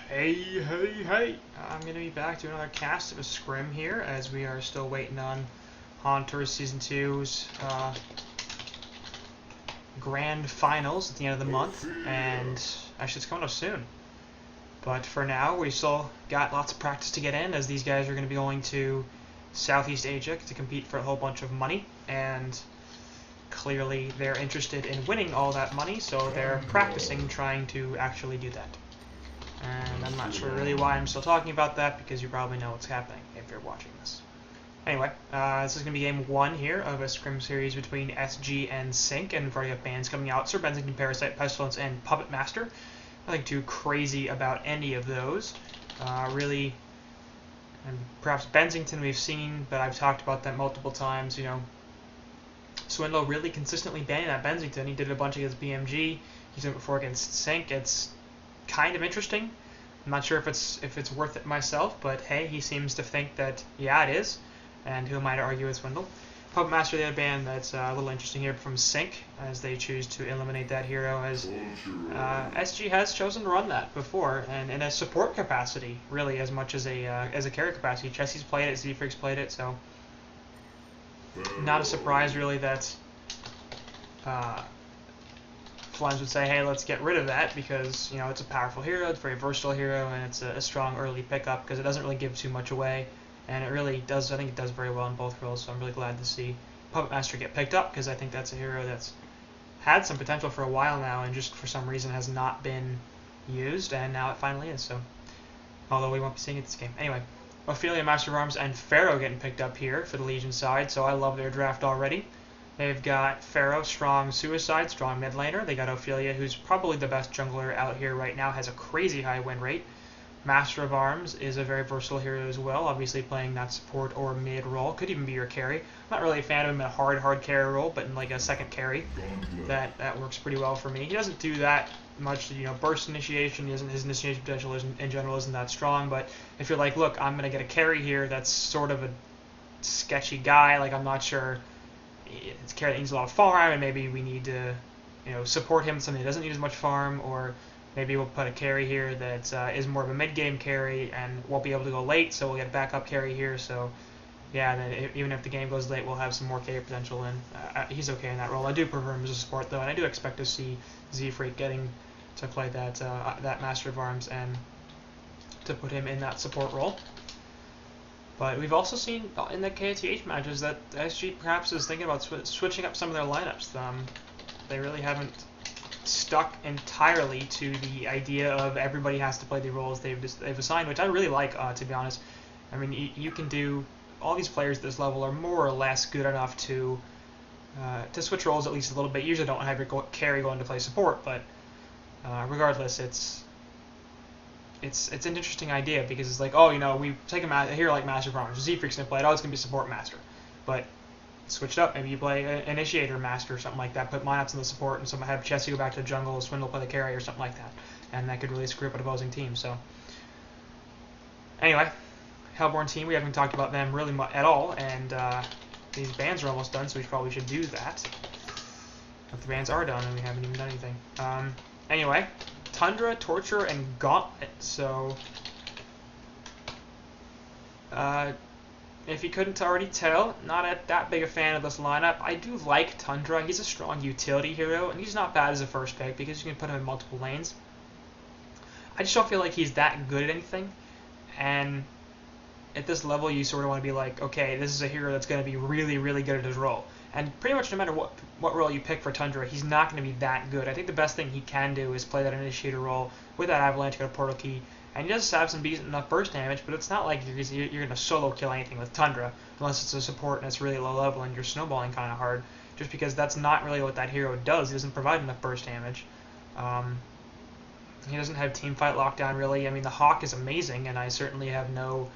Hey! I'm going to be back to another cast of a scrim here, as we are still waiting on Haunter Season 2's grand finals at the end of the month, and actually it's coming up soon. But for now, we still got lots of practice to get in, as these guys are going to be going to Southeast Asia to compete for a whole bunch of money, and clearly they're interested in winning all that money, so they're practicing trying to actually do that. And I'm not sure really why I'm still talking about that, because you probably know what's happening if you're watching this. Anyway, this is going to be game 1 here of a scrim series between SG and Sync, and we've already got bands coming out: Sir Bensington, Parasite, Pestilence, and Puppet Master. Nothing too crazy about any of those. Really, and perhaps Bensington we've seen, but I've talked about that multiple times. You know, Swindle really consistently banning that Bensington. He did it a bunch against BMG. He's done it before against Sync. It's kind of interesting. I'm not sure if it's worth it myself, but hey, he seems to think that yeah, it is, and who am I to argue with Swindle? Puppet Master, the other band that's a little interesting here from Sync, as they choose to eliminate that hero, as SG has chosen to run that before, and in a support capacity, really, as much as a carry capacity. Chelsea's played it, Z-Freak's played it, so not a surprise really that Flames would say, hey, let's get rid of that, because you know it's a powerful hero, it's a very versatile hero, and it's a strong early pickup because it doesn't really give too much away, and it really does. I think it does very well in both roles. So I'm really glad to see Puppet Master get picked up, because I think that's a hero that's had some potential for a while now, and just for some reason has not been used, and now it finally is. So, although we won't be seeing it this game anyway. Ophelia, Master of Arms, and Pharaoh getting picked up here for the Legion side, so I love their draft already. They've got Pharaoh, strong suicide, strong mid laner. They got Ophelia, who's probably the best jungler out here right now, has a crazy high win rate. Master of Arms is a very versatile hero as well, obviously playing that support or mid role. Could even be your carry. I'm not really a fan of him in a hard carry role, but in like a second carry, that works pretty well for me. He doesn't do that much, you know, burst initiation. His initiation potential in general isn't that strong, but if you're like, look, I'm going to get a carry here that's sort of a sketchy guy, like I'm not sure it's a carry that needs a lot of farm, and maybe we need to, you know, support him with something that doesn't need as much farm, or maybe we'll put a carry here that is more of a mid-game carry and won't be able to go late, so we'll get a backup carry here. So yeah, then even if the game goes late, we'll have some more carry potential, and he's okay in that role. I do prefer him as a support though, and I do expect to see Z-Freak getting to play that Master of Arms and to put him in that support role. But we've also seen in the KTH matches that SG perhaps is thinking about switching up some of their lineups. They really haven't stuck entirely to the idea of everybody has to play the roles they've assigned, which I really like, to be honest. I mean, you can do, all these players at this level are more or less good enough to switch roles at least a little bit. You usually don't have your carry going to play support, but regardless, it's an interesting idea, because it's like, oh, you know, we take a hero like Master of Arms, Z-Freak's gonna play it, oh, it's gonna be support Master, but switch it up. Maybe you play Initiator Master or something like that, put lineups in the support, and have Chessie go back to the jungle, Swindle play the carry or something like that, and that could really screw up an opposing team. So anyway, Hellborn team, we haven't talked about them really much at all, and these bans are almost done, so we probably should do that. But the bans are done, and we haven't even done anything. Anyway, Tundra, Torture, and Gauntlet. So, if you couldn't already tell, not that big a fan of this lineup. I do like Tundra. He's a strong utility hero, and he's not bad as a first pick because you can put him in multiple lanes. I just don't feel like he's that good at anything, and at this level you sort of want to be like, okay, this is a hero that's going to be really, really good at his role. And pretty much no matter what role you pick for Tundra, he's not going to be that good. I think the best thing he can do is play that Initiator role with that Avalanche, got a Portal Key, and he does have some decent enough burst damage, but it's not like you're going to solo kill anything with Tundra, unless it's a support and it's really low level and you're snowballing kind of hard, just because that's not really what that hero does. He doesn't provide enough burst damage. He doesn't have teamfight lockdown, really. I mean, the Hawk is amazing, and I certainly have no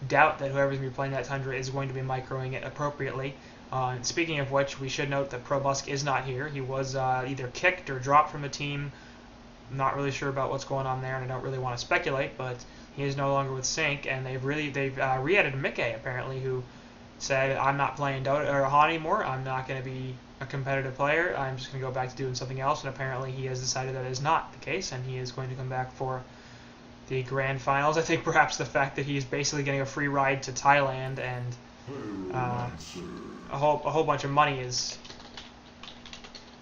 doubt that whoever's going to be playing that Tundra is going to be microing it appropriately. And speaking of which, we should note that Probusk is not here. He was either kicked or dropped from the team. I'm not really sure about what's going on there, and I don't really want to speculate, but he is no longer with Sync, and they've re-added Mickey, apparently, who said, I'm not playing Dota or HON anymore. I'm not going to be a competitive player. I'm just going to go back to doing something else, and apparently he has decided that is not the case, and he is going to come back for the grand finals. I think perhaps the fact that he's basically getting a free ride to Thailand and a whole bunch of money is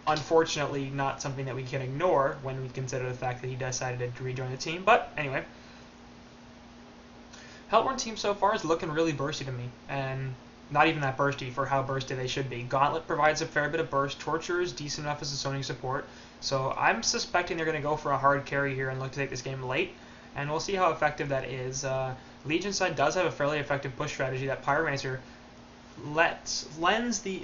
unfortunately not something that we can ignore when we consider the fact that he decided to rejoin the team. But anyway, Hellborn team so far is looking really bursty to me, and not even that bursty for how bursty they should be. Gauntlet provides a fair bit of burst. Torture is decent enough as a zoning support, so I'm suspecting they're going to go for a hard carry here and look to take this game late, and we'll see how effective that is. Legion side does have a fairly effective push strategy. That Pyromancer lends the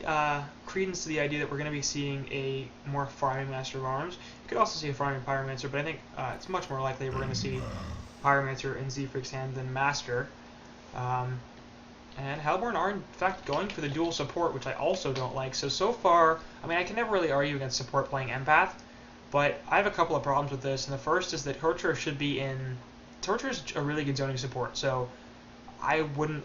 credence to the idea that we're going to be seeing a more farming Master of Arms. You could also see a farming Pyromancer, but I think it's much more likely we're going to see Pyromancer in Zfrix's hand than Master. And Hellborn are in fact going for the dual support, which I also don't like. So far, I mean, I can never really argue against support playing Empath, but I have a couple of problems with this, and the first is that Torture should be in... Torture is a really good zoning support, so I wouldn't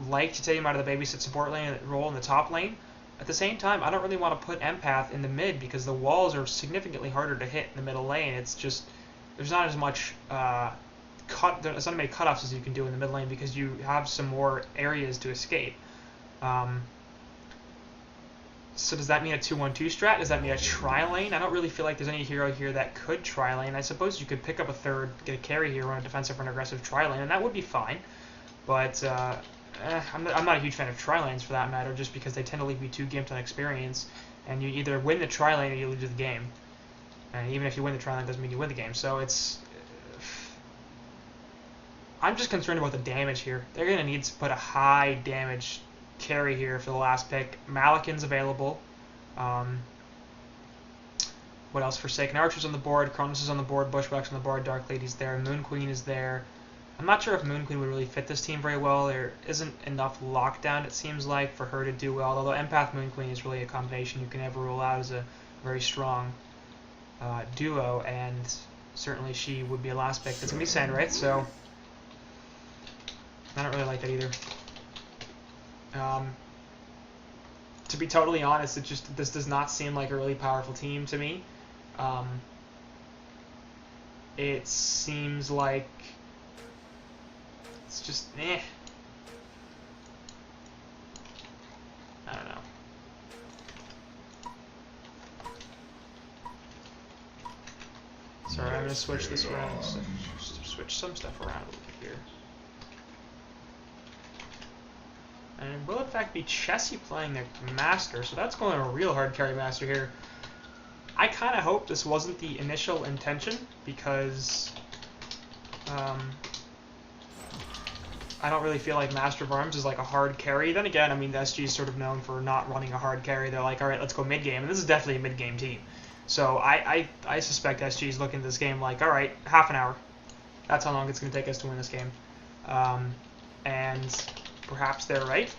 like to take him out of the babysit support lane and roll in the top lane. At the same time, I don't really want to put Empath in the mid because the walls are significantly harder to hit in the middle lane. It's just, there's not as much there's not many cutoffs as you can do in the mid lane because you have some more areas to escape. So does that mean a 2-1-2 strat? Does that mean a tri-lane? I don't really feel like there's any hero here that could tri-lane. I suppose you could pick up a third, get a carry here, run a defensive or an aggressive tri-lane, and that would be fine. But I'm not a huge fan of tri-lanes for that matter, just because they tend to leave you too gimped on experience, and you either win the tri-lane or you lose the game. And even if you win the tri-lane, doesn't mean you win the game. So it's... I'm just concerned about the damage here. They're going to need to put a high damage carry here for the last pick. Malakin's available. What else? Forsaken Archer's on the board. Kronos is on the board. Bushwhack's on the board. Dark Lady's there. Moon Queen is there. I'm not sure if Moon Queen would really fit this team very well. There isn't enough lockdown, it seems like, for her to do well. Although Empath Moon Queen is really a combination you can never rule out as a very strong duo, and certainly she would be a last pick. That's going to be Sandwraith, so I don't really like that either. To be totally honest, this does not seem like a really powerful team to me. It seems like it's just I don't know. Sorry, I'm gonna switch this around. Switch some stuff around a little bit here. And will in fact be Chessie playing the Master, so that's going to a real hard carry Master here. I kind of hope this wasn't the initial intention, because I don't really feel like Master of Arms is like a hard carry. Then again, I mean, the SG is sort of known for not running a hard carry. They're like, alright, let's go mid-game, and this is definitely a mid-game team. So I suspect SG is looking at this game like, alright, half an hour. That's how long it's going to take us to win this game. And perhaps they're right,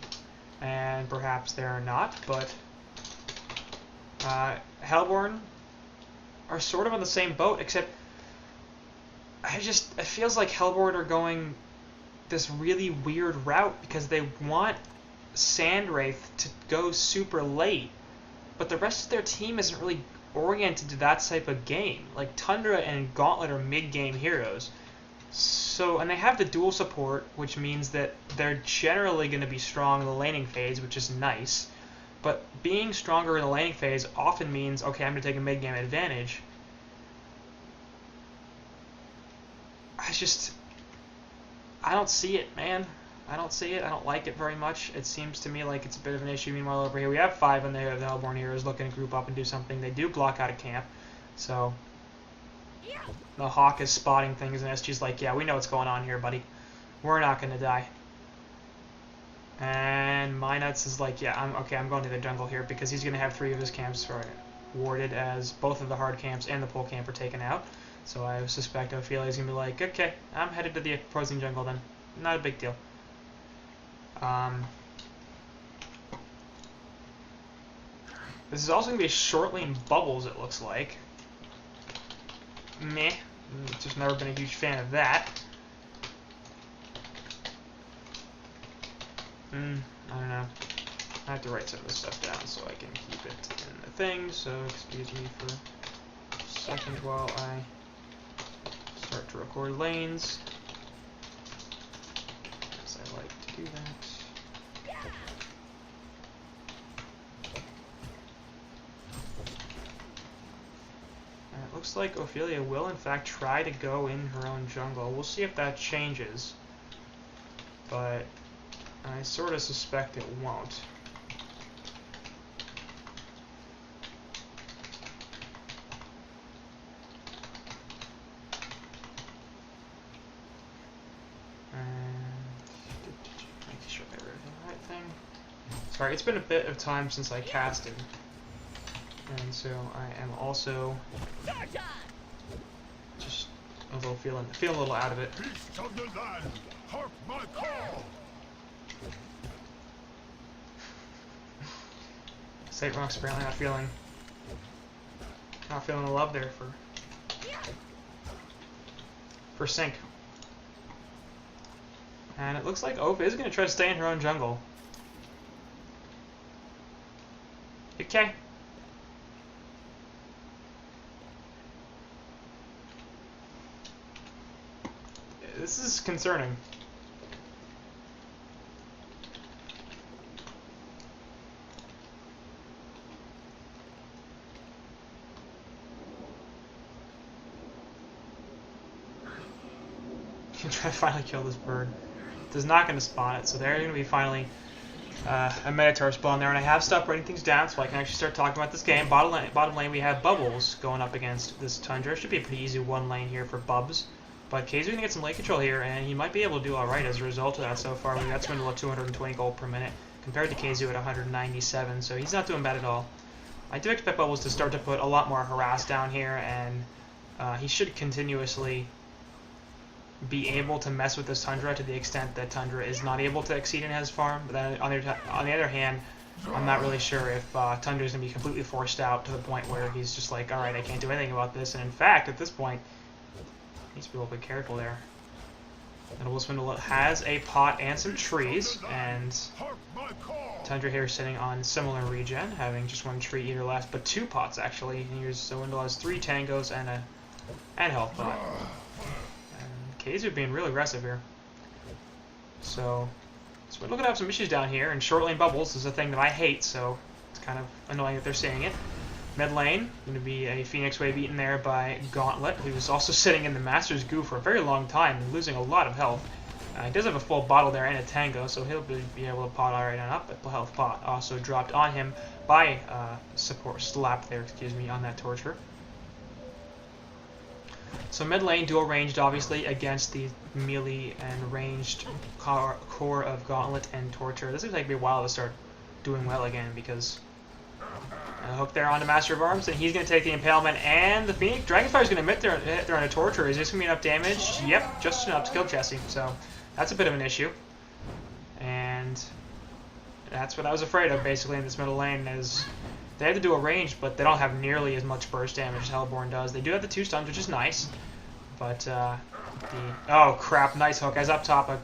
and perhaps they're not, but Hellborn are sort of on the same boat, except it feels like Hellborn are going this really weird route because they want Sandwraith to go super late, but the rest of their team isn't really oriented to that type of game. Like Tundra and Gauntlet are mid-game heroes. So, and they have the dual support, which means that they're generally going to be strong in the laning phase, which is nice. But being stronger in the laning phase often means, okay, I'm going to take a mid-game advantage. I don't see it, man. I don't see it. I don't like it very much. It seems to me like it's a bit of an issue. Meanwhile, over here we have 5 and they have the Hellborn heroes looking to group up and do something. They do block out of camp, so... The Hawk is spotting things, and SG's like, yeah, we know what's going on here, buddy. We're not going to die. And Minuts is like, yeah, I'm going to the jungle here, because he's going to have 3 of his camps warded, as both of the hard camps and the pole camp are taken out. So I suspect Ophelia is going to be like, okay, I'm headed to the opposing jungle then. Not a big deal. This is also going to be a short lane Bubbles, it looks like. Meh. Just never been a huge fan of that. I don't know. I have to write some of this stuff down so I can keep it in the thing, so excuse me for a second while I Start to record lanes. Because I like to do that. It looks like Ophelia will in fact try to go in her own jungle. We'll see if that changes. But I sort of suspect it won't. Make sure I wrote the right thing. Sorry, it's been a bit of time since I casted. And so I am also just a little feeling a little out of it. St. Rock's apparently not feeling the love there for Sync. And it looks like Oph is going to try to stay in her own jungle. Okay. This is concerning. Try to finally kill this bird. It's not going to spawn it, so there's going to be finally a Minotaur spawn there, and I have stopped writing things down so I can actually start talking about this game. Bottom lane we have Bubbles going up against this Tundra. Should be a pretty easy one lane here for Bubs. But K's going to get some lane control here, and he might be able to do alright as a result of that so far. We got Swindle at 220 gold per minute, compared to KZU at 197, so he's not doing bad at all. I do expect Bubbles to start to put a lot more harass down here, and he should continuously be able to mess with this Tundra to the extent that Tundra is not able to exceed in his farm. But then on the other hand, I'm not really sure if Tundra is going to be completely forced out to the point where he's just like, alright, I can't do anything about this. And in fact, at this point, he needs to be a little bit careful there. And Swindle has a pot and some trees, and Tundra here sitting on similar regen, having just one tree eater left, but two pots actually. Here's Swindle has 3 tangos and a health pot. K's are being really aggressive here. So Swindle gonna have some issues down here, and short lane Bubbles is a thing that I hate, so it's kind of annoying that they're seeing it. Mid lane, going to be a Phoenix Wave eaten there by Gauntlet, who was also sitting in the Master's Goo for a very long time and losing a lot of health. He does have a full bottle there and a tango, so he'll be able to pot alright on up, but the health pot also dropped on him by support slap there, excuse me, on that Torture. So mid lane dual ranged obviously against the melee and ranged core of Gauntlet and Torture. This looks like it'll be a while to start doing well again, because hook there onto Master of Arms, and he's going to take the Impalement, and the Phoenix Dragonfire is going to hit there on a Torture. Is this going to be enough damage? Yep, just enough to kill Jesse, so that's a bit of an issue. And that's what I was afraid of basically in this middle lane, is they have to do a range, but they don't have nearly as much burst damage as Hellborn does. They do have the 2 stuns, which is nice, but oh crap, nice hook. As up top, a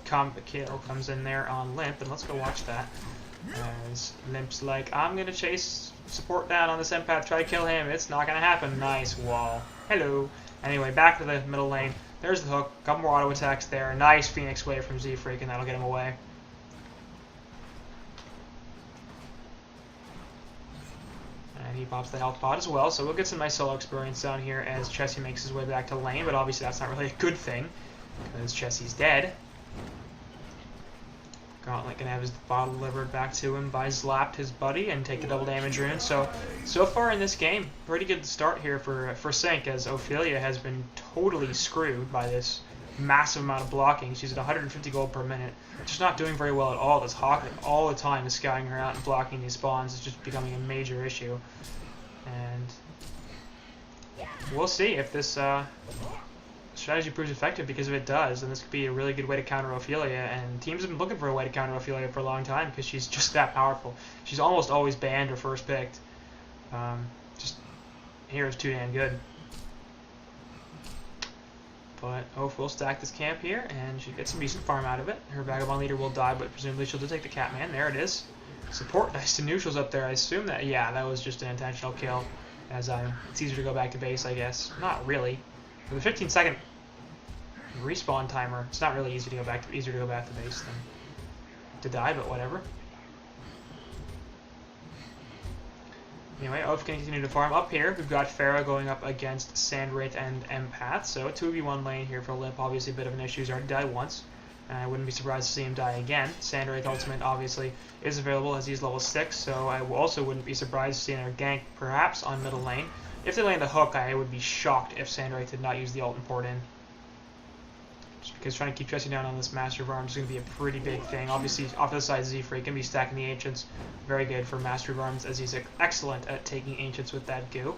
kill comes in there on Limp, and let's go watch that. As Limp's like, I'm going to chase support down on this empath, try to kill him. It's not going to happen. Nice wall. Hello. Anyway, back to the middle lane. There's the hook. Couple more auto attacks there. Nice Phoenix Wave from Z-Freak, and that'll get him away. And he pops the health pod as well, so we'll get some nice solo experience down here as Chessie makes his way back to lane, but obviously that's not really a good thing, because Chessie's dead. Gauntlet gonna have his bottle delivered back to him by Zlapt, his buddy, and take the double damage rune. So far in this game, pretty good start here for Sync, as Ophelia has been totally screwed by this massive amount of blocking. She's at 150 gold per minute. Just not doing very well at all. This Hawk all the time is scouting her out and blocking these spawns. It's just becoming a major issue. And we'll see if this strategy proves effective, because if it does, then this could be a really good way to counter Ophelia, and teams have been looking for a way to counter Ophelia for a long time, because she's just that powerful. She's almost always banned or first picked. Just Hero's too damn good. But Oph will stack this camp here, and she gets some decent farm out of it. Her Vagabond leader will die, but presumably she'll just take the Catman. There it is. Support nice to neutrals up there. I assume that, yeah, that was just an intentional kill, as it's easier to go back to base, I guess. Not really. For the 15-second respawn timer. It's not really easy to go back to, easier to go back to base than to die, but whatever. Anyway, Oath can continue to farm. Up here, we've got Pharaoh going up against Sandwraith and Empath, so a 2v1 lane here for Limp. Obviously a bit of an issue. He's already died once, and I wouldn't be surprised to see him die again. Sandwraith Ultimate obviously is available as he's level 6, so I also wouldn't be surprised to see another gank perhaps on middle lane. If they land the hook, I would be shocked if Sandwraith did not use the ult and port in. Just because trying to keep Jesse down on this Master of Arms is going to be a pretty big thing. Obviously, off to the side, Z-Freak can be stacking the Ancients. Very good for Master of Arms, as he's excellent at taking Ancients with that goo.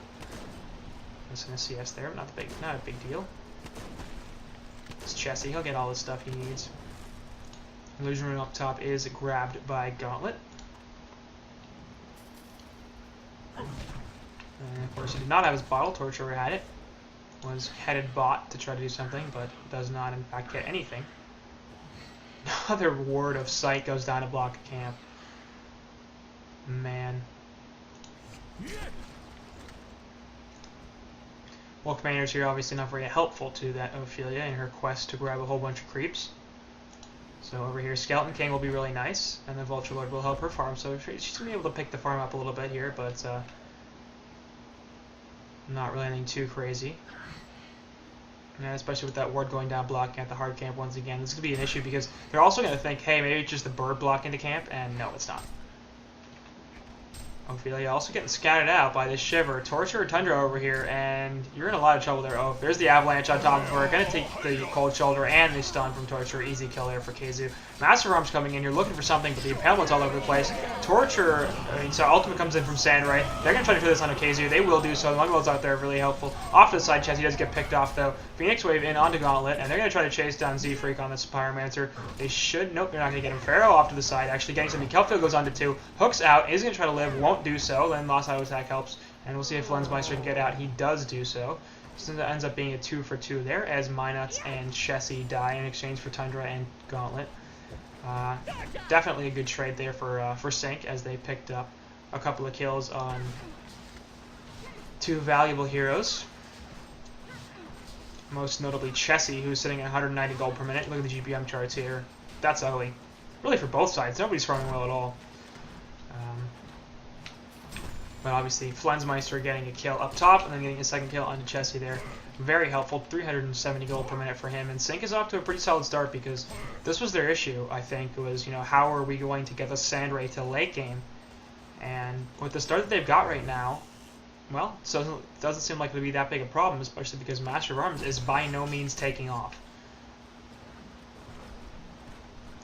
Missing a CS there, not a big deal. It's Chessie, he'll get all the stuff he needs. Illusion Room up top is grabbed by Gauntlet. And of course, he did not have his bottle. Torturer had it. Was headed bot to try to do something, but does not in fact get anything. Another ward of sight goes down to block a camp. Man. Well, Commander's here obviously not very helpful to that Ophelia in her quest to grab a whole bunch of creeps. So over here, Skeleton King will be really nice, and the Vulture Lord will help her farm. So she's going to be able to pick the farm up a little bit here, but not really anything too crazy. And especially with that ward going down blocking at the hard camp once again. This is going to be an issue because they're also going to think, hey, maybe it's just the bird blocking the camp, and no, it's not. Ophelia also getting scattered out by this Shiver. Torture or Tundra over here, and you're in a lot of trouble there. Oh, there's the Avalanche on top of her. Going to take the Cold Shoulder and the stun from Torture. Easy kill there for KZU. Master Arm's coming in. You're looking for something, but the impalement's all over the place. Torture, so Ultimate comes in from Sandwraith. They're going to try to do this on KZU. They will do so. The Lungwell's out there really helpful. Off to the side, Chessie does get picked off, though. Phoenix Wave in onto Gauntlet, and they're going to try to chase down Z-Freak on this Pyromancer. They should. Nope, they're not going to get him. Pharaoh off to the side, actually getting something. Kelphiel goes on to 2. Hooks out. Is going to try to live. Won't do so. Then Lost Auto Attack helps, and we'll see if Lensmeister can get out. He does do so. So that ends up being a 2-for-2 there, as Minuts and Chessie die in exchange for Tundra and Gauntlet. Definitely a good trade there for Sync, as they picked up a couple of kills on 2 valuable heroes. Most notably Chessie, who's sitting at 190 gold per minute. Look at the GPM charts here. That's ugly. Really for both sides. Nobody's farming well at all. But obviously, Flensmeister getting a kill up top and then getting a second kill onto Chessie there. Very helpful. 370 gold per minute for him. And Sync is off to a pretty solid start because this was their issue, I think, was, you know, how are we going to get the Sandwraith to late game? And with the start that they've got right now, well, it doesn't seem like it would be that big a problem, especially because Master of Arms is by no means taking off.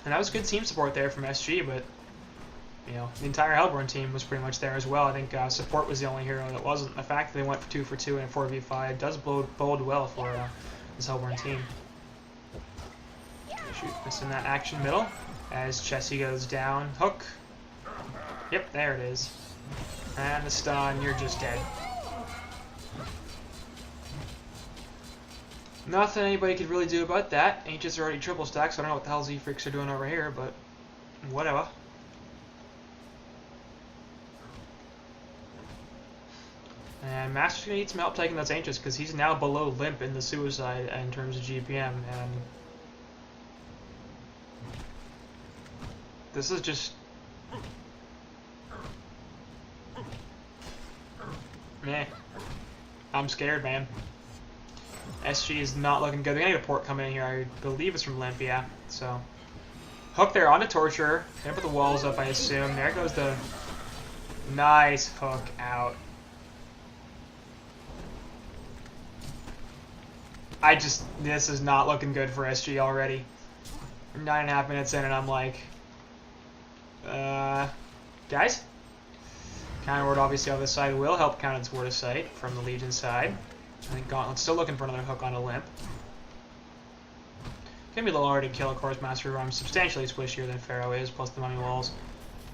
And that was good team support there from SG, but you know, the entire Hellborn team was pretty much there as well. I think support was the only hero that wasn't. The fact that they went for 2-for-2 and 4v5 does bode well for this Hellborn team. Shoot, missing that action middle as Chessie goes down. Hook. Yep, there it is. And the stun, you're just dead. Nothing anybody could really do about that. Ancients are already triple stacked, so I don't know what the hell Z-Freaks are doing over here, but whatever. And Master's going to need some help taking those Ancients because he's now below Limp in the Suicide in terms of GPM. And this is just... meh. I'm scared, man. SG is not looking good. They're going to get a port coming in here. I believe it's from Limp, yeah. So, hook there onto Torture. Gonna put the walls up, I assume. There goes the nice hook out. This is not looking good for SG already. 9.5 minutes in and I'm like, guys? Counter ward obviously on this side will help count its ward of sight from the Legion side. I think Gauntlet's still looking for another hook on a Limp. Gonna be a little harder to kill, of course. Master of Arms substantially squishier than Pharaoh is, plus the mummy walls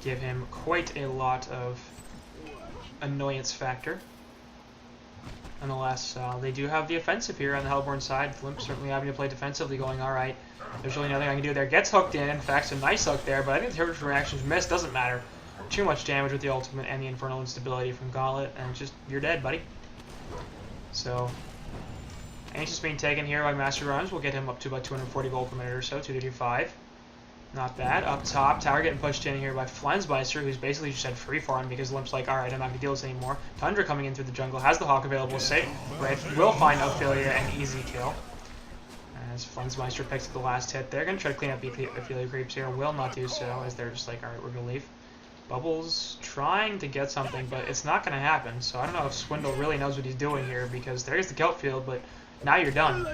give him quite a lot of annoyance factor. Nonetheless, they do have the offensive here on the Hellborn side. Limp certainly having to play defensively, going, alright, there's really nothing I can do there. Gets hooked in fact, a nice hook there, but I think the Torture reactions missed. Doesn't matter. Too much damage with the ultimate and the infernal instability from Gauntlet, and just, you're dead, buddy. So, Ancient's being taken here by Master Runs. We'll get him up to about 240 gold per minute or so, 235. Not bad. Up top, tower getting pushed in here by Flensmeister, who's basically just had free farm because Limp's like, alright, I'm not going to deal with this anymore. Tundra coming in through the jungle, has the Hawk available, safe. Wraith will find Ophelia and easy kill. As Flensmeister picks up the last hit, they're going to try to clean up Ophelia creeps here. Will not do so, as they're just like, alright, we're going to leave. Bubbles trying to get something, but it's not going to happen. So I don't know if Swindle really knows what he's doing here, because there's the kelp field, but now you're done.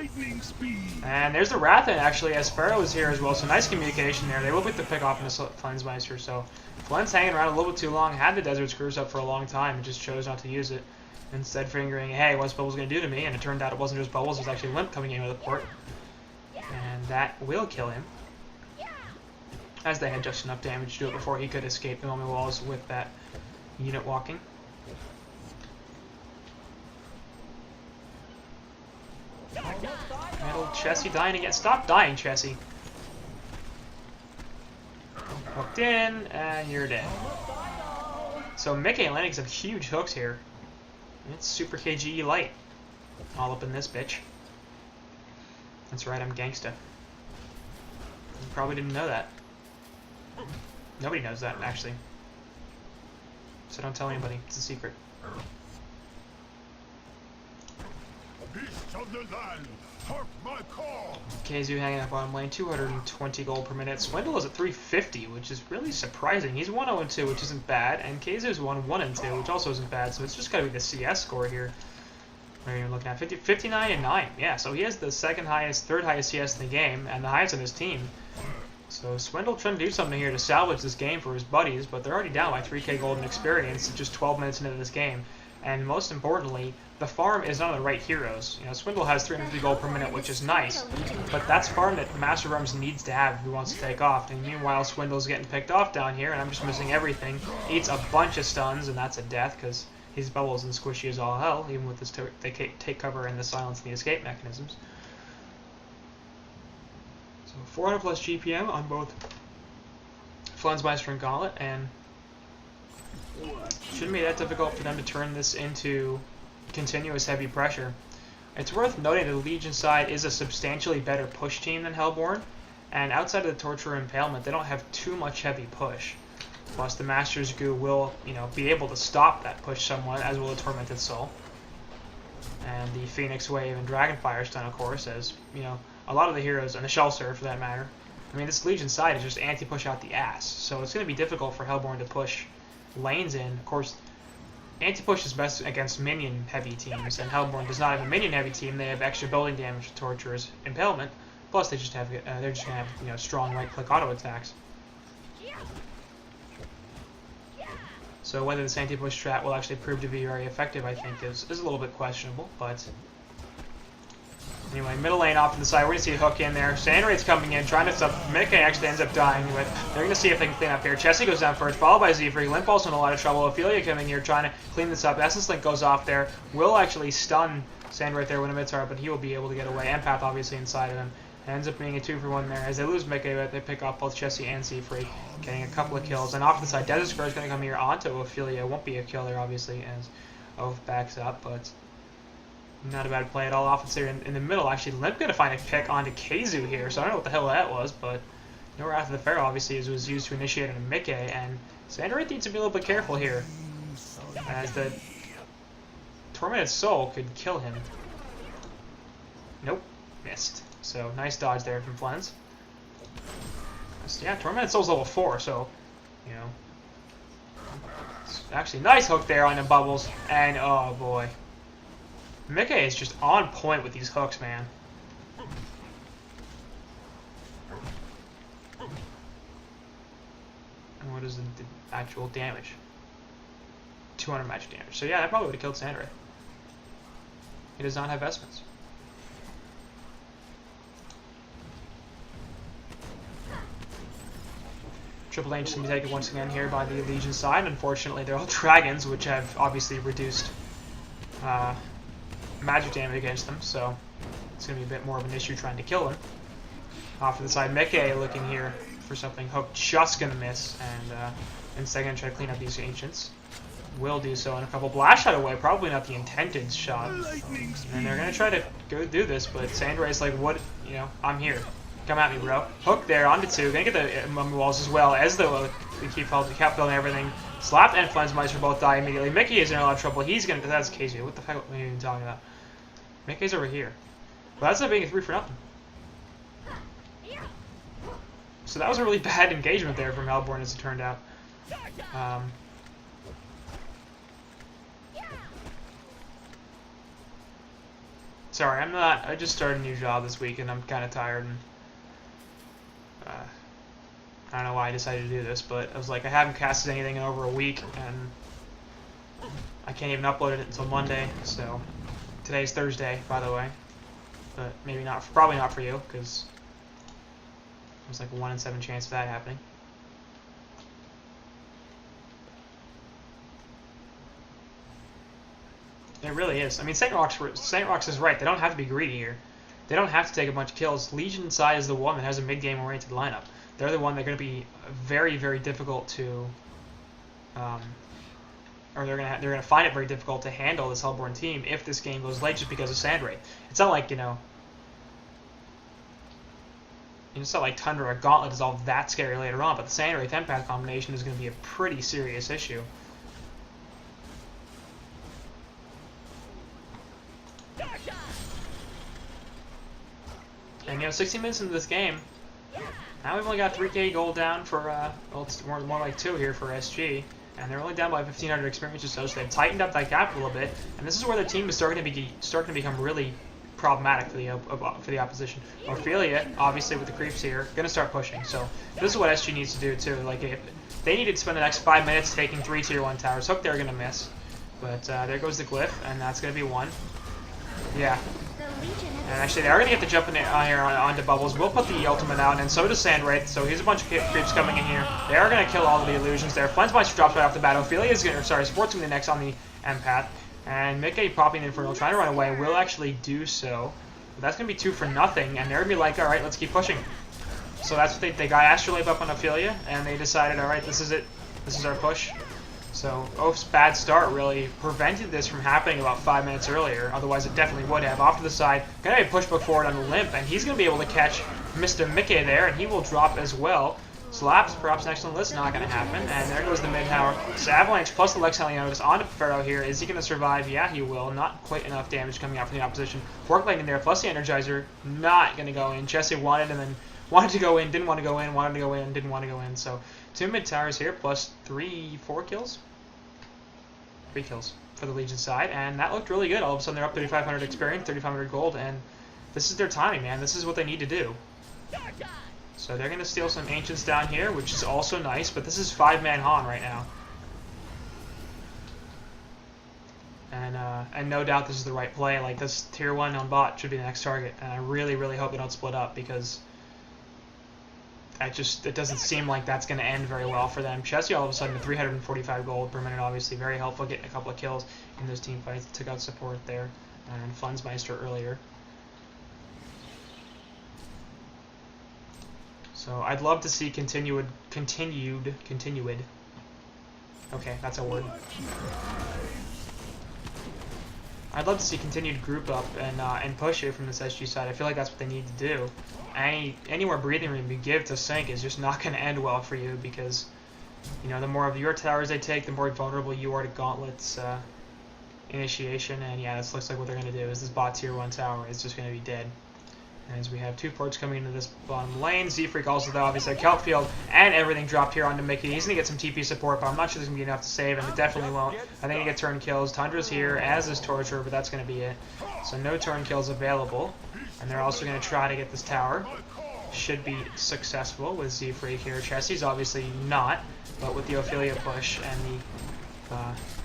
And there's the Rathan, actually, as Sparrow is here as well, so nice communication there. They will get the pick off into Flensmeister, so Flen's hanging around a little bit too long, had the Desert Screws up for a long time, and just chose not to use it. Instead figuring, hey, what's Bubbles going to do to me? And it turned out it wasn't just Bubbles, it was actually Limp coming in with a port. And that will kill him, as they had just enough damage to do it before he could escape the enemy walls with that unit walking. Middle Chessie dying again. Stop dying, Chessie. Hooked in, and you're dead. So Mickey landing some huge hooks here. It's Super KGE Light. All up in this bitch. That's right, I'm gangsta. You probably didn't know that. Nobody knows that, actually. So don't tell anybody. It's a secret. Of the land, hark my call. Keizu hanging out bottom lane, 220 gold per minute. Swindle is at 350, which is really surprising. He's 1-0-2, which isn't bad, and Keizu's 1-1-2, which also isn't bad. So it's just got to be the CS score here. What are you looking at? 59 and 9. Yeah, so he has the third highest CS in the game, and the highest on his team. So Swindle trying to do something here to salvage this game for his buddies, but they're already down by 3k gold in experience just 12 minutes into this game. And most importantly, the farm is not on the right heroes. You know, Swindle has 350 gold per minute, which is nice, but that's farm that Master Rums needs to have if he wants to take off. And meanwhile, Swindle's getting picked off down here, and I'm just missing everything. Eats a bunch of stuns, and that's a death, because his Bubbles and squishy as all hell, even with this take cover and the silence and the escape mechanisms. So 400 plus GPM on both Flensmeister and Gauntlet, and shouldn't be that difficult for them to turn this into continuous heavy pressure. It's worth noting that the Legion side is a substantially better push team than Hellborn, and outside of the Torture Impalement, they don't have too much heavy push. Plus, the Master's Goo will, be able to stop that push somewhat, as will the Tormented Soul. And the Phoenix Wave and Dragonfire stun, of course, as, a lot of the heroes, and the Shell Surf for that matter. I mean, this Legion side is just anti-push out the ass, so it's going to be difficult for Hellborn to push lanes in. Of course, anti-push is best against minion-heavy teams, and Hellborn does not have a minion-heavy team. They have extra building damage to Torturer's Impalement, plus they just have, they're just going to have, strong right-click auto attacks. So whether this anti-push strat will actually prove to be very effective, I think, is a little bit questionable, but anyway, middle lane off to the side. We're going to see a hook in there. Sandrate's coming in, trying to stop. Mickey actually ends up dying, but they're going to see if they can clean up here. Chessie goes down first, followed by Z-Free. Limp also in a lot of trouble. Ophelia coming here, trying to clean this up. Essence Link goes off there. Will actually stun Sandrate there when a mid-tar, but he will be able to get away. Empath obviously inside of him. It ends up being a 2-for-1 there. As they lose Mickey, but they pick up both Chessie and Z-Free, getting a couple of kills. And off to the side, Desert Square is going to come here onto Ophelia. Won't be a kill there, obviously, as Oath backs up, but not a bad play at all. Offense there in the middle. Actually, Limp going to find a pick onto Keizu here, so I don't know what the hell that was, but no Wrath of the Pharaoh, obviously, was used to initiate on Mickey, and Sandrate needs to be a little bit careful here, as the Tormented Soul could kill him. Nope, missed. So, nice dodge there from Flens. Yeah, Tormented Soul's level 4, so, actually, nice hook there on the Bubbles, and oh boy. Mickey is just on point with these hooks, man. And what is the actual damage? 200 magic damage. So yeah, that probably would have killed Sandra. He does not have vestments. Triple H is going to be taken once again here by the Legion side. Unfortunately, they're all dragons, which have obviously reduced magic damage against them, so it's going to be a bit more of an issue trying to kill them. Off to the side, Mickey looking here for something. Hook just going to miss, and instead going to try to clean up these Ancients. will do so in a couple. Blast shot away, probably not the intended shot. And they're going to try to go do this, but Sandray's like, what, you know, I'm here. Come at me, bro. Hook there, onto 2. Gonna get the mummy walls as well, as the kept building everything. Slapped and Flensmeister both die immediately. Mickey is in a lot of trouble. He's going to, that's Casey. What the heck are you even talking about? Mickey's over here. Well, that's not being a 3 for nothing. So that was a really bad engagement there from Melbourne, as it turned out. Sorry, I just started a new job this week and I'm kind of tired and I don't know why I decided to do this, but I was like, I haven't casted anything in over a week and I can't even upload it until Monday, so today's Thursday, by the way, but maybe not, probably not for you, because there's like a 1 in 7 chance of that happening. It really is. I mean, St. Rox is right. They don't have to be greedy here. They don't have to take a bunch of kills. Legion side is the one that has a mid-game oriented lineup. They're the one that are going to be very, very difficult to, or they're gonna find it very difficult to handle this Hellborn team if this game goes late just because of Sandray. It's not like, you know, it's not like Tundra or Gauntlet is all that scary later on, but the Sandray 10-path combination is going to be a pretty serious issue. And, you know, 16 minutes into this game, now we've only got 3k gold down for, well, it's more like 2 here for SG, and they're only down by 1,500 experience or so, so they've tightened up that gap a little bit, and this is where the team is starting to become really problematic for the opposition. Ophelia, obviously with the creeps here, going to start pushing, so this is what SG needs to do too. Like, if they needed to spend the next 5 minutes taking 3 tier 1 towers. Hook, they're going to miss, but there goes the glyph, and that's going to be 1. Yeah. And actually, they are going to get the jump in here onto Bubbles. We'll put the ultimate out, and so does Sandwraith. So here's a bunch of creeps coming in here. They are going to kill all of the illusions there. Flensmeister drops right off the bat. Ophelia is going to, sorry, Sport's going to be next on the empath. And Mickey popping Inferno, trying to run away, will actually do so. But that's going to be 2 for nothing, and they're going to be like, alright, let's keep pushing. So that's what they got Astrolabe up on Ophelia, and they decided, alright, this is it. This is our push. So Oaf's bad start really prevented this from happening about 5 minutes earlier. Otherwise, it definitely would have. Off to the side, going to be pushed forward on the limp, and he's going to be able to catch Mr. Mickey there, and he will drop as well. Slaps, perhaps next on the list, not going to happen. And there goes the mid tower. So Avalanche plus the Lex Heliotis onto Pharaoh here. Is he going to survive? Yeah, he will. Not quite enough damage coming out from the opposition. Fork Lightning there, plus the Energizer, not going to go in. Jesse wanted and then wanted to go in, didn't want to go in, wanted to go in, didn't want to go in. So 2 mid towers here, plus 4 kills. 3 kills for the Legion side, and that looked really good. All of a sudden, they're up 3,500 experience, 3,500 gold, and this is their timing, man. This is what they need to do. So they're going to steal some Ancients down here, which is also nice, but this is 5-man Han right now. And no doubt this is the right play. Like, this tier 1 on bot should be the next target, and I really, really hope they don't split up, because it doesn't seem like that's going to end very well for them. Chessie all of a sudden to 345 gold per minute, obviously very helpful, getting a couple of kills in those team fights. Took out support there, and Flensmeister earlier. So I'd love to see continued. Okay, that's a word. I'd love to see continued group up and push here from this SG side. I feel like that's what they need to do. Any more breathing room you give to Sync is just not going to end well for you, because, you know, the more of your towers they take, the more vulnerable you are to Gauntlet's initiation. And yeah, this looks like what they're going to do is this bot tier 1 tower is just going to be dead. As we have 2 ports coming into this bottom lane. Z-Freak also, though, obviously Kelp Field and everything dropped here onto Mickey. He's going to get some TP support, but I'm not sure there's going to be enough to save, and it definitely won't. I think he get turn kills. Tundra's here, as is Torture, but that's going to be it. So no turn kills available. And they're also going to try to get this tower. Should be successful with Z-Freak here. Chessie's obviously not, but with the Ophelia push and the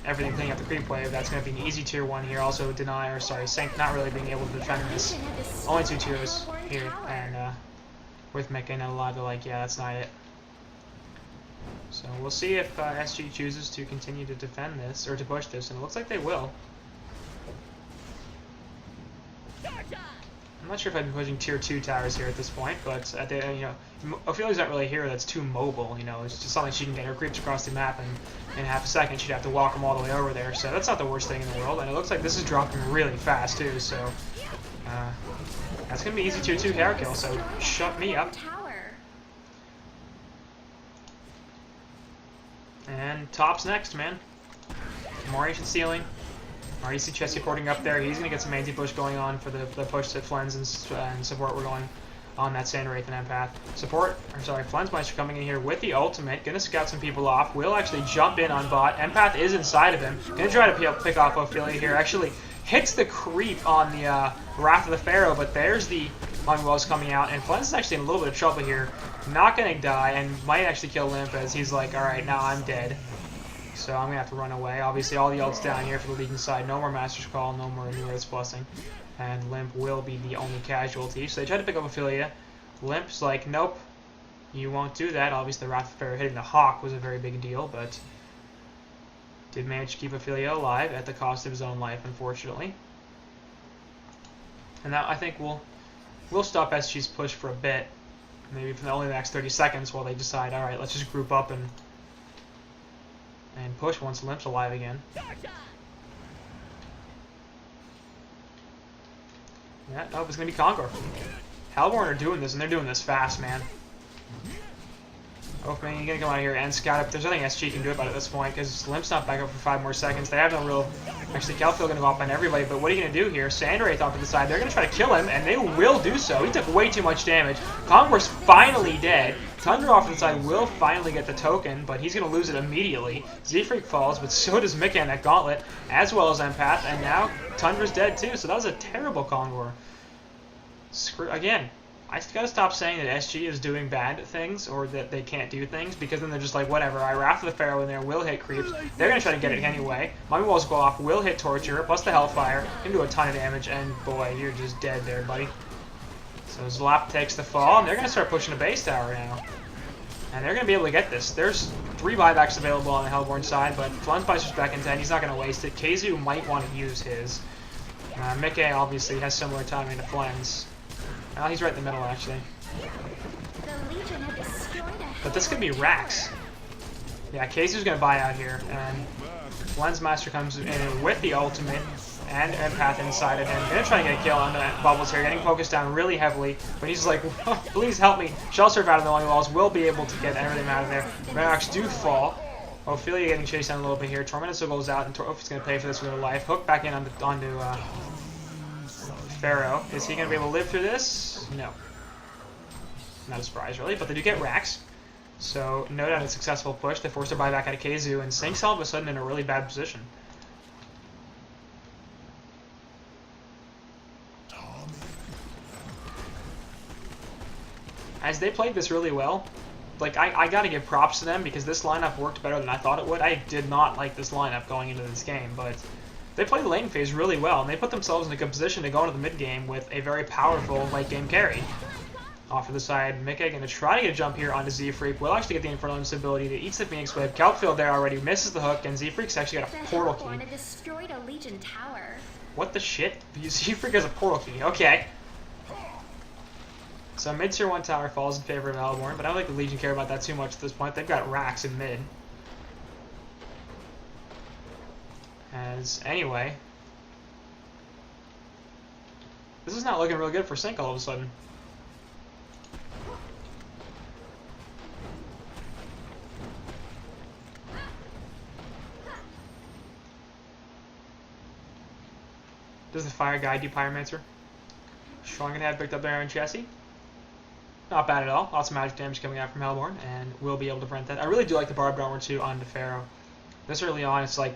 everything cleaning up the creep wave, that's going to be an easy tier 1 here. Also Sync not really being able to defend this. Only 2 tiers here, and with Mickey not alive, they're like, yeah, that's not it. So we'll see if SG chooses to continue to defend this, or to push this, and it looks like they will. I'm not sure if I'd be pushing tier 2 towers here at this point, but at the, Ophelia's not really a hero that's too mobile, it's just something she can get her creeps across the map, and in half a second she'd have to walk them all the way over there, so that's not the worst thing in the world, and it looks like this is dropping really fast too, so that's going to be easy tier 2 tower kill, so shut me up. And top's next, man. More ancient ceiling. Already see Chess supporting up there. He's going to get some anti-push going on for the push that Flens and support were going on that Sand Wraith and Empath. Flensmeister coming in here with the ultimate. Going to scout some people off. Will actually jump in on bot. Empath is inside of him. Going to try to pick off Ophelia here. Actually hits the creep on the Wrath of the Pharaoh, but there's the Longwells coming out. And Flens is actually in a little bit of trouble here. Not going to die and might actually kill Limp as he's like, alright, now I'm dead. So I'm going to have to run away. Obviously, all the ults down here for the Legion side. No more Master's Call, no more New Earth's Blessing. And Limp will be the only casualty. So they try to pick up Ophelia. Limp's like, nope, you won't do that. Obviously, the Wrath of Pharaoh hitting the Hawk was a very big deal, but did manage to keep Ophelia alive at the cost of his own life, unfortunately. And that, I think, we'll stop SG's push for a bit. Maybe for only the next 30 seconds while they decide, alright, let's just group up and push once Limp's alive again. Yeah, nope, it's going to be Conquer. Hellborn are doing this, and they're doing this fast, man. Oh, man, you're going to come out here and scout up. There's nothing SG can do about it at this point, because Limp's not back up for 5 more seconds. They have no real... Actually, Kelfield going to go up on everybody, but what are you going to do here? Sandwraith off to the side. They're going to try to kill him, and they will do so. He took way too much damage. Conquer's finally dead. Tundra off to the side will finally get the token, but he's going to lose it immediately. Z-Freak falls, but so does Mika in that gauntlet, as well as Empath, and now Tundra's dead too, so that was a terrible Conquer. Again, I gotta stop saying that SG is doing bad things, or that they can't do things, because then they're just like, whatever, I Wrath of the Pharaoh in there, will hit creeps, they're gonna try to get it anyway, Mummy Walls go off, will hit Torture, plus the Hellfire, can do a ton of damage, and boy, you're just dead there, buddy. So Zlap takes the fall, and they're gonna start pushing a base tower now. And they're gonna be able to get this. There's 3 buybacks available on the Hellborn side, but Flensmeister's back in 10, he's not gonna waste it. Keizu might want to use his. Mickey obviously has similar timing to Flens. Well, he's right in the middle, actually. But this could be Rax. Yeah, Keizu's going to buy out here, and Flensmeister comes in with the ultimate and Empath inside of him. Going to try and get a kill on the Bubbles here, getting focused down really heavily, but he's like, please help me. Shell Surf out of the Lonely Walls will be able to get everything out of there. Rax do fall. Ophelia getting chased down a little bit here. Tormentor goes out, and Ophi's going to pay for this with her life. Hook back in onto Pharaoh. Is he going to be able to live through this? No. Not a surprise, really, but they do get Rax. So, no doubt a successful push. They force a buyback out of Keizu, and Sync's all of a sudden in a really bad position. As they played this really well, like, I gotta give props to them, because this lineup worked better than I thought it would. I did not like this lineup going into this game, but they played the lane phase really well, and they put themselves in a good position to go into the mid game with a very powerful late game carry. Off to the side, Mika going to try to get a jump here onto Z-Freak. Will actually get the Infernal Instability that eats the Phoenix Wave. Kelpfield there already misses the hook, and Z-Freak's actually got a portal key. Destroyed a Legion tower. What the shit? Z-Freak has a portal key. Okay. So mid tier 1 tower falls in favor of Hellborn, but I don't think the Legion care about that too much at this point. They've got Rax in mid. Anyway, this is not looking real good for Sync all of a sudden. Does the Fire Guide do Pyromancer? Strong and have picked up there on Chessie. Not bad at all. Lots of magic damage coming out from Hellborn, and we'll be able to prevent that. I really do like the Barbed Armor too on the Pharaoh. This early on, it's like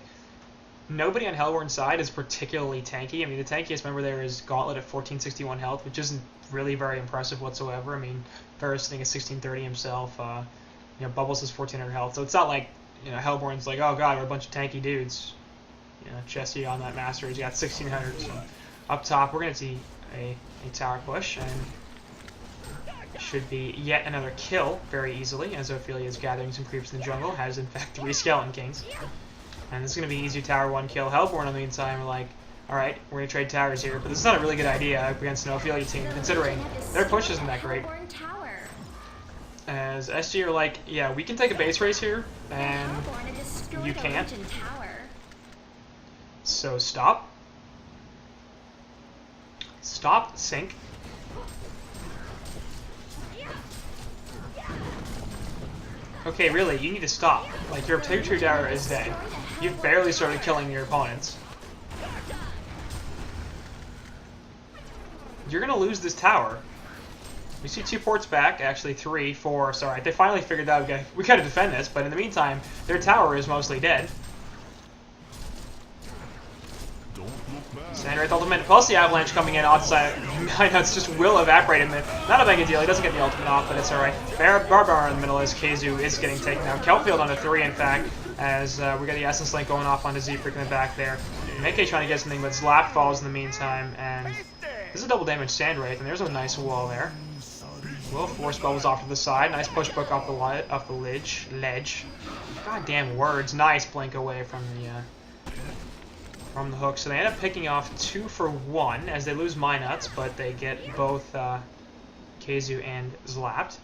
nobody on Hellborn's side is particularly tanky. I mean, the tankiest member there is Gauntlet at 1461 health, which isn't really very impressive whatsoever. I mean, Pharaoh's sitting at 1630 himself. Bubbles is 1400 health, so it's not like Hellborn's like, oh god, we're a bunch of tanky dudes. Chessie on that master, he's got 1600. So up top, we're gonna see a tower push, and should be yet another kill very easily, as Ophelia is gathering some creeps in the jungle. Has in fact 3 Skeleton Kings. And this is going to be easy tower 1 kill. Hellborn, in the meantime, are like, Alright, we're going to trade towers here, but this is not a really good idea against an Ophelia team, considering their push isn't that great. As SG are like, yeah, we can take a base race here, and you can't. So stop. Stop, sync. Okay, really, you need to stop. Like, your Tree Tower is dead. You've barely started killing your opponents. You're gonna lose this tower. We see 2 ports back, actually 3, 4, sorry. They finally figured out we gotta defend this, but in the meantime, their tower is mostly dead. Sand Wraith ultimate, plus the Avalanche coming in outside. I know, it's just will evaporate him. Not a big a deal, he doesn't get the ultimate off, but it's alright. Barbar in the middle as Keizu is getting taken out. Kelfield on a 3, in fact, as we got the Essence Link going off onto Z-Freak in the back there. Meike trying to get something, but Zlap falls in the meantime, and this is a double damage Sand Wraith, and there's a nice wall there. Will Force Bubbles off to the side. Nice push book off the ledge. Goddamn words. Nice blink away from the hook. So they end up picking off 2 for 1 as they lose Minuts, but they get both Keizu and Zlapped.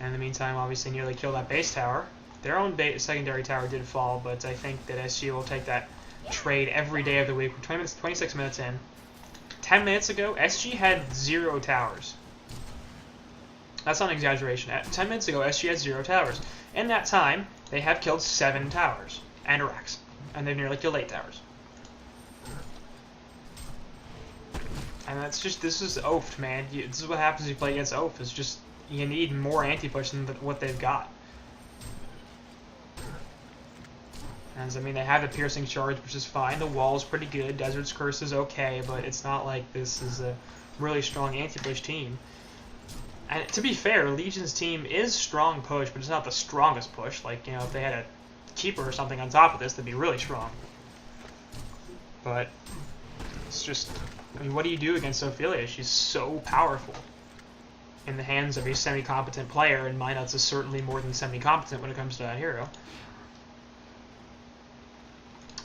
And in the meantime, obviously nearly kill that base tower. Their own secondary tower did fall, but I think that SG will take that trade every day of the week. We're 26 minutes in. 10 minutes ago, SG had 0 towers. That's not an exaggeration. 10 minutes ago, SG had 0 towers. In that time, they have killed 7 towers and Rex. And they've nearly killed 8 towers. And that's just, this is oafed, man. This is what happens if you play against oaf. It's just, you need more anti-push than what they've got. And I mean, they have the piercing charge, which is fine. The wall is pretty good. Desert's Curse is okay, but it's not like this is a really strong anti-push team. And to be fair, Legion's team is strong push, but it's not the strongest push. Like, you know, if they had a Keeper or something on top of this, that'd be really strong. But it's just, I mean, what do you do against Ophelia? She's so powerful in the hands of a semi-competent player, and Minuts is certainly more than semi-competent when it comes to that hero.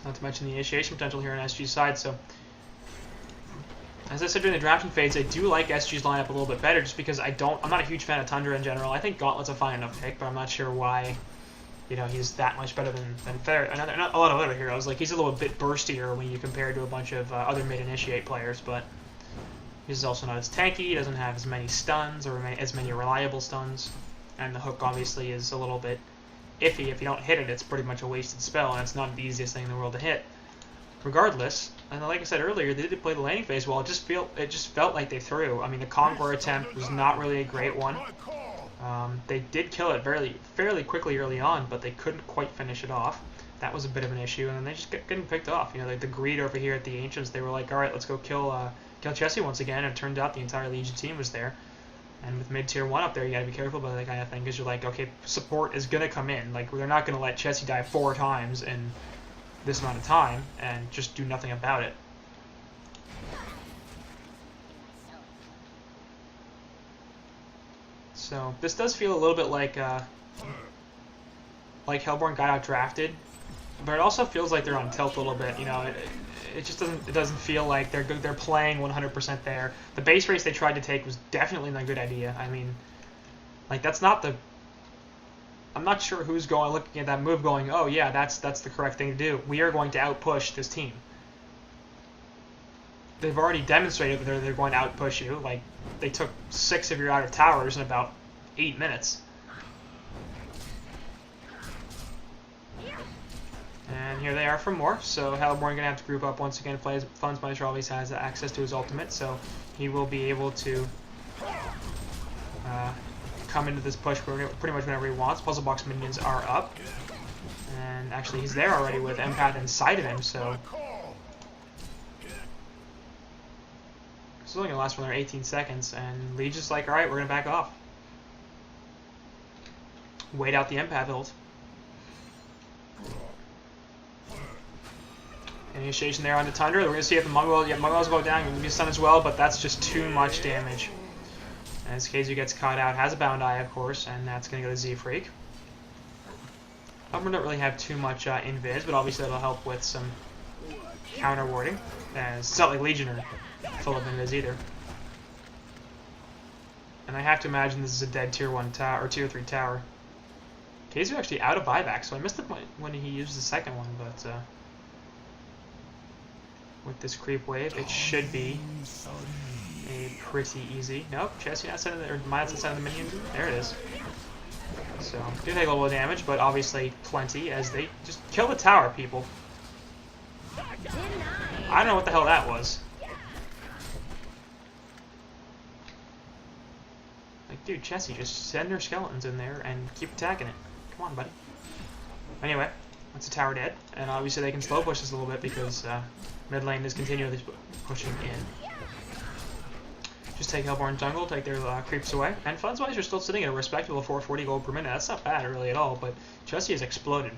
Not to mention the initiation potential here on SG's side, so as I said during the drafting phase, I do like SG's lineup a little bit better just because I'm not a huge fan of Tundra in general. I think Gauntlet's a fine enough pick, but I'm not sure why, you know, he's that much better than a lot of other heroes. Like, he's a little bit burstier when you compare to a bunch of other mid-initiate players, but he's also not as tanky, he doesn't have as many stuns or as many reliable stuns, and the hook obviously is a little bit iffy. If you don't hit it, it's pretty much a wasted spell, and it's not the easiest thing in the world to hit. Regardless, and like I said earlier, they did play the landing phase well. It just felt like they threw. I mean, the Conqueror attempt was not really a great one. They did kill it fairly quickly early on, but they couldn't quite finish it off. That was a bit of an issue, and then they just kept getting picked off. You know, like the greed over here at the Ancients, they were like, all right, let's go kill Chessie once again, and it turned out the entire Legion team was there. And with mid-tier 1 up there, you gotta be careful about that kind of thing, because you're like, okay, support is gonna come in. Like, they're not gonna let Chessie die 4 times in this amount of time and just do nothing about it. So this does feel a little bit like Hellborn got out drafted, but it also feels like they're on tilt a little bit. You know, it just doesn't feel like they're playing 100% there. The base race they tried to take was definitely not a good idea. I mean, like, that's not the. I'm not sure who's looking at that move going, oh yeah, that's the correct thing to do. We are going to outpush this team. They've already demonstrated that they're going to outpush you. Like, they took 6 of your outer towers in about 8 minutes. And here they are for more. So Hellborn gonna have to group up once again. Fundsmeister always has access to his ultimate, so he will be able to come into this push pretty much whenever he wants. Puzzle box minions are up, and actually he's there already with Empath inside of him. So it's only gonna last for another 18 seconds, and Lee's just like, all right, we're gonna back off. Wait out the Empath ult. Initiation there on the Tundra. We're going to see if the Mongol, Mongols go down. Going to be stunned as well, but that's just too much damage. As Keizu gets caught out, has a Bound Eye, of course, and that's going to go to Z-Freak. We don't really have too much invis, but obviously that'll help with some counter warding. And it's not like Legion are full of it either. And I have to imagine this is a dead tier 1 tower, or tier 3 tower. Kaizu actually out of buyback, so I missed the point when he used the second one, but with this creep wave, it should be a pretty easy. Nope, Chessie not sending the, or Miles not sending the minions. There it is. So, do take a little bit of damage, but obviously plenty as they just kill the tower, people. I don't know what the hell that was. Like, dude, Chessie, just send your skeletons in there and keep attacking it. Come on, buddy. Anyway, that's a tower dead, and obviously they can slow push this a little bit because mid lane is continually pushing in. Just take Hellborn jungle, take their creeps away, and funds-wise, you're still sitting at a respectable 440 gold per minute. That's not bad, really, at all, but Chessie has exploded.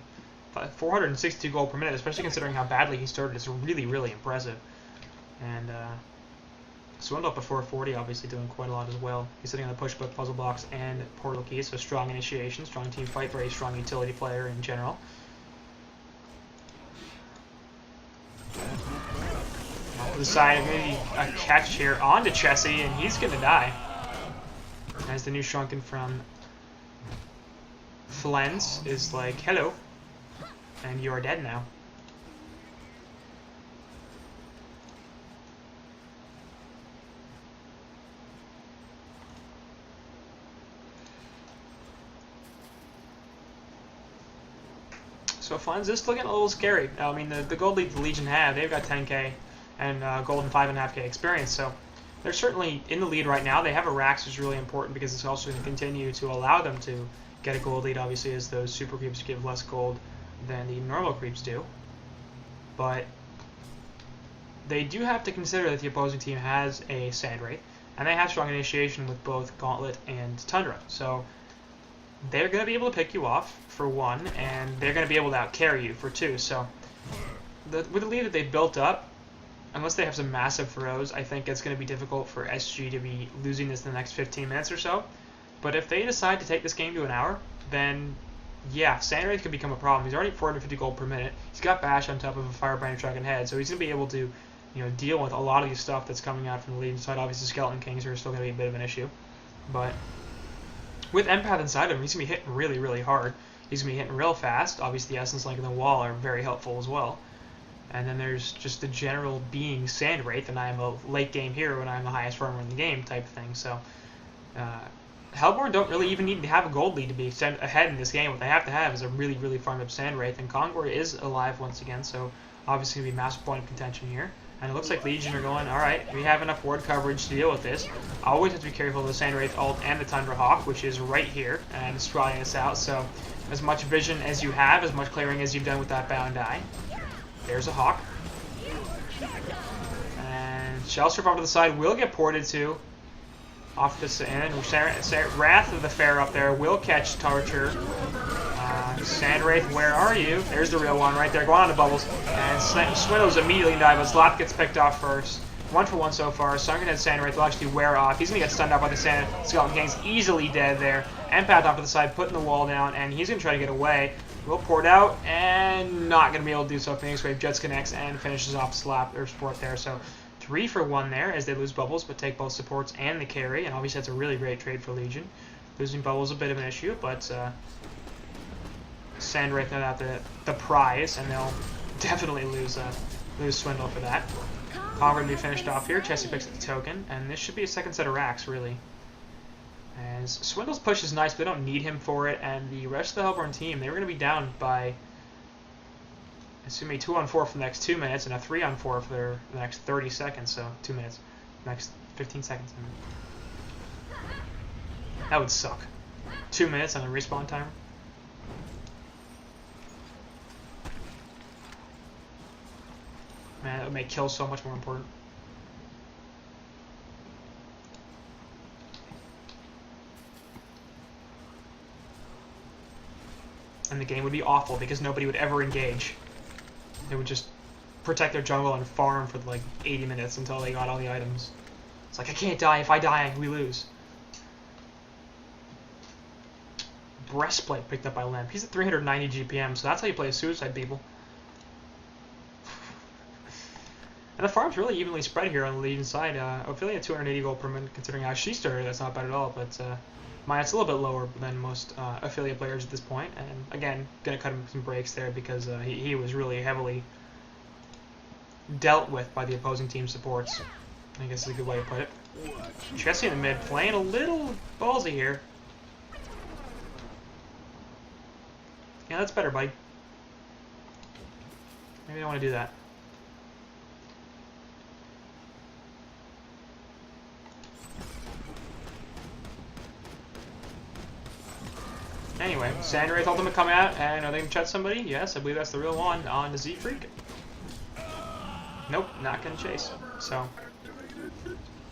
462 gold per minute, especially considering how badly he started, is really, really impressive. And Swindle up at 440, obviously doing quite a lot as well. He's sitting on the push book, puzzle blocks, and portal keys, so strong initiation, strong team fight, very strong utility player in general. Off to the side, maybe a catch here onto Chessie, and he's gonna die. As the new Shrunken from Flens is like, hello, and you are dead now. So Flens is still getting a little scary. I mean, the gold lead the Legion have, they've got 10k and gold and 5.5k experience, so they're certainly in the lead right now. They have a Rax, which is really important because it's also going to continue to allow them to get a gold lead, obviously, as those super creeps give less gold than the normal creeps do. But they do have to consider that the opposing team has a Sand Wraith, and they have strong initiation with both Gauntlet and Tundra. So they're going to be able to pick you off, for one, and they're going to be able to out-carry you, for two. So with the lead that they've built up, unless they have some massive throws, I think it's going to be difficult for SG to be losing this in the next 15 minutes or so. But if they decide to take this game to an hour, then yeah, Sand Wraith could become a problem. He's already 450 gold per minute. He's got Bash on top of a Firebrand Dragon head, so he's going to be able to, you know, deal with a lot of the stuff that's coming out from the Legion side. Obviously, Skeleton Kings are still going to be a bit of an issue. But with Empath inside of him, he's going to be hitting really, really hard. He's going to be hitting real fast. Obviously, the Essence Link and the Wall are very helpful as well. And then there's just the general being Sand Wraith, and I'm a late game hero and I'm the highest farmer in the game type thing. So Hellborn don't really even need to have a gold lead to be sent ahead in this game. What they have to have is a really, really farmed up Sand Wraith, and Kongor is alive once again, so obviously going to be a massive point of contention here. And it looks like Legion are going, alright, we have enough ward coverage to deal with this. Always have to be careful of the Sand Wraith ult and the Tundra Hawk, which is right here, and it's sprawling us out. So as much vision as you have, as much clearing as you've done with that Bound Eye. There's a Hawk. And Shellstrip off to the side will get ported to. Off this end. Wrath of the Fair up there will catch Torture. Sand Wraith, where are you? There's the real one right there, going on to Bubbles. And Swindle's immediately died, but Slap gets picked off first. 1 for 1 so far. Sunken Head Sand Wraith will actually wear off. He's going to get stunned out by the Skeleton Kings. Easily dead there. Empath off to the side, putting the wall down, and he's going to try to get away. Will port out, and not going to be able to do so. Phoenix Wave Jets connects and finishes off Slap, or Sport there. So 3 for 1 there as they lose Bubbles, but take both supports and the carry. And obviously that's a really great trade for Legion. Losing Bubbles is a bit of an issue, but Sand Wraith out the prize, and they'll definitely lose Swindle for that. Kongor to be finished off here. Chessie picks up the token, and this should be a second set of racks, really. As Swindle's push is nice, but they don't need him for it, and the rest of the Hellborn team, they were going to be down by, assuming 2-on-4 for the next 2 minutes, and a 3-on-4 for the next 30 seconds, so 2 minutes, next 15 seconds. That would suck. 2 minutes on a respawn timer. Man, that would make kills so much more important. And the game would be awful because nobody would ever engage. They would just protect their jungle and farm for like 80 minutes until they got all the items. It's like, I can't die. If I die, we lose. Breastplate picked up by Limp. He's at 390 GPM, so that's how you play a Suicide, people. And the farm's really evenly spread here on the Legion side. Ophelia 280 gold per minute, considering how she started. That's not bad at all, but Maya's a little bit lower than most Ophelia players at this point. And again, going to cut him some breaks there because he was really heavily dealt with by the opposing team supports. I guess is a good way to put it. Chessie in the mid, playing a little ballsy here. Yeah, that's better, buddy. Maybe I don't want to do that. Anyway, Sandwraith ultimate coming out, and are they going to chat somebody? Yes, I believe that's the real one on the Z-Freak. Nope, not going to chase. So,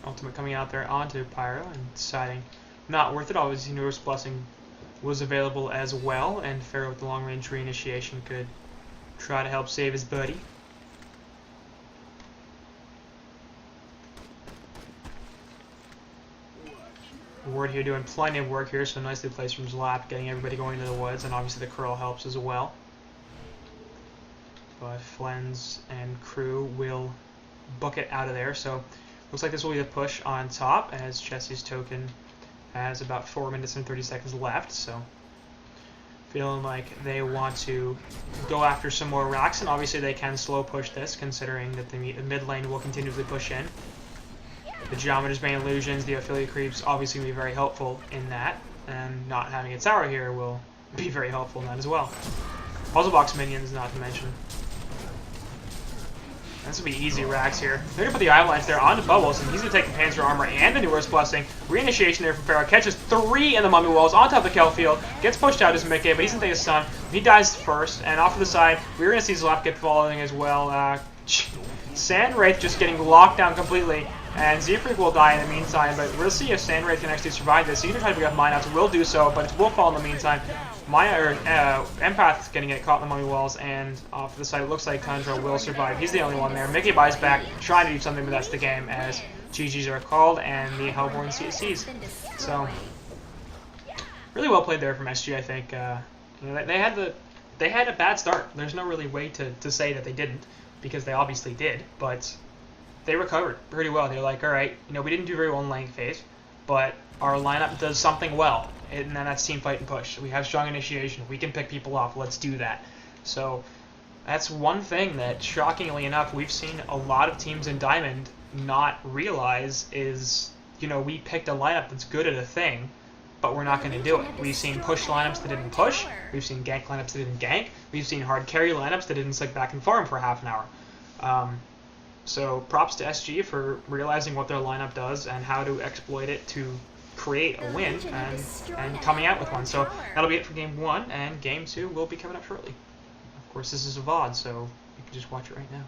ultimate coming out there onto Pyro and deciding not worth it. Obviously, Newer's Blessing was available as well, and Pharaoh with the long-range reinitiation could try to help save his buddy. Ward here doing plenty of work here, so nicely placed from his lap, getting everybody going into the woods, and obviously the curl helps as well. But Flens and crew will book it out of there, so looks like this will be the push on top, as Chessie's token has about 4 minutes and 30 seconds left, so feeling like they want to go after some more racks, and obviously they can slow push this, considering that the mid lane will continuously push in. The Geometer's Bane Illusions, the Ophelia Creeps, obviously will be very helpful in that, and not having a tower here will be very helpful in that as well. Puzzle Box minions, not to mention. This will be easy racks here. They're going to put the Avalanche there onto Bubbles, and he's going to take the Panzer Armor and the Newer's Blessing. Reinitiation there from Pharaoh. Catches 3 in the Mummy Walls on top of the Kelfield. Gets pushed out as Mickey, but he's going to take a stun. He dies first, and off to the side, we're going to see Zlap get following as well. Sandwraith just getting locked down completely, and Z-Freak will die in the meantime, but we'll see if Sandwraith can actually survive this. He's going to try to pick up Mine Outs, will do so, but it will fall in the meantime. Empath's going to get caught in the Mummy Walls, and off to the side, it looks like Tundra will survive. He's the only one there. Mickey buys back, trying to do something, but that's the game, as GGs are called, and the Hellborn CCs. So, really well played there from SG, I think. They had a bad start. There's no really way to say that they didn't, because they obviously did, but they recovered pretty well. They're like, all right, we didn't do very well in lane phase, but our lineup does something well, and then that's team fight and push. We have strong initiation. We can pick people off. Let's do that. So that's one thing that, shockingly enough, we've seen a lot of teams in Diamond not realize is, we picked a lineup that's good at a thing, but we're not going to do it. We've seen push lineups that didn't push. We've seen gank lineups that didn't gank. We've seen hard carry lineups that didn't sit back and farm for half an hour. So props to SG for realizing what their lineup does and how to exploit it to create a win and coming out with one. So that'll be it for Game 1, and Game 2 will be coming up shortly. Of course, this is a VOD, so you can just watch it right now.